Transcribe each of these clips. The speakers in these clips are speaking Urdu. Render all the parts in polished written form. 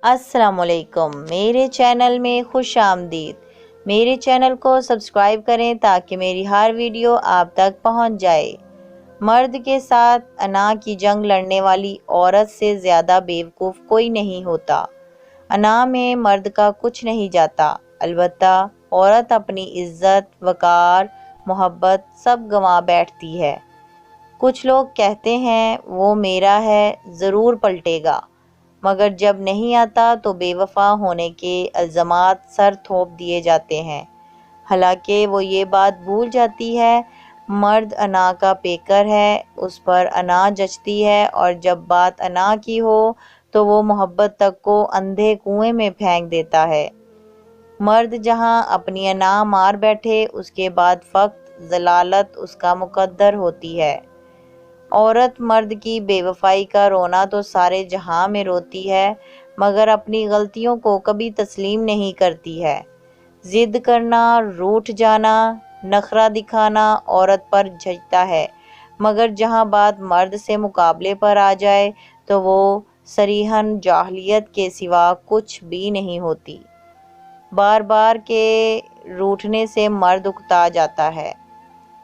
السلام علیکم، میرے چینل میں خوش آمدید۔ میرے چینل کو سبسکرائب کریں تاکہ میری ہر ویڈیو آپ تک پہنچ جائے۔ مرد کے ساتھ انا کی جنگ لڑنے والی عورت سے زیادہ بیوقوف کوئی نہیں ہوتا۔ انا میں مرد کا کچھ نہیں جاتا، البتہ عورت اپنی عزت، وقار، محبت سب گنوا بیٹھتی ہے۔ کچھ لوگ کہتے ہیں وہ میرا ہے، ضرور پلٹے گا، مگر جب نہیں آتا تو بے وفا ہونے کے الزامات سر تھوپ دیے جاتے ہیں۔ حالانکہ وہ یہ بات بھول جاتی ہے، مرد انا کا پیکر ہے، اس پر انا جچتی ہے، اور جب بات انا کی ہو تو وہ محبت تک کو اندھے کنویں میں پھینک دیتا ہے۔ مرد جہاں اپنی انا مار بیٹھے، اس کے بعد فقط ذلالت اس کا مقدر ہوتی ہے۔ عورت مرد کی بے وفائی کا رونا تو سارے جہاں میں روتی ہے، مگر اپنی غلطیوں کو کبھی تسلیم نہیں کرتی ہے۔ ضد کرنا، روٹھ جانا، نخرہ دکھانا عورت پر جچتا ہے، مگر جہاں بات مرد سے مقابلے پر آ جائے تو وہ صریحاً جاہلیت کے سوا کچھ بھی نہیں ہوتی۔ بار بار کے روٹھنے سے مرد اکتا جاتا ہے،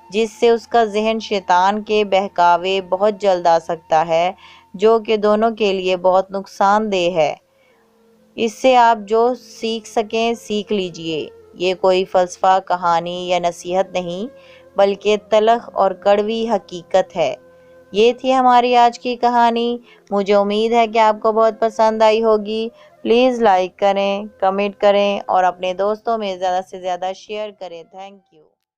جس سے اس کا ذہن شیطان کے بہکاوے بہت جلد آ سکتا ہے، جو کہ دونوں کے لیے بہت نقصان دہ ہے۔ اس سے آپ جو سیکھ سکیں سیکھ لیجئے۔ یہ کوئی فلسفہ، کہانی یا نصیحت نہیں، بلکہ تلخ اور کڑوی حقیقت ہے۔ یہ تھی ہماری آج کی کہانی۔ مجھے امید ہے کہ آپ کو بہت پسند آئی ہوگی۔ پلیز لائک کریں، کمنٹ کریں اور اپنے دوستوں میں زیادہ سے زیادہ شیئر کریں۔ Thank you.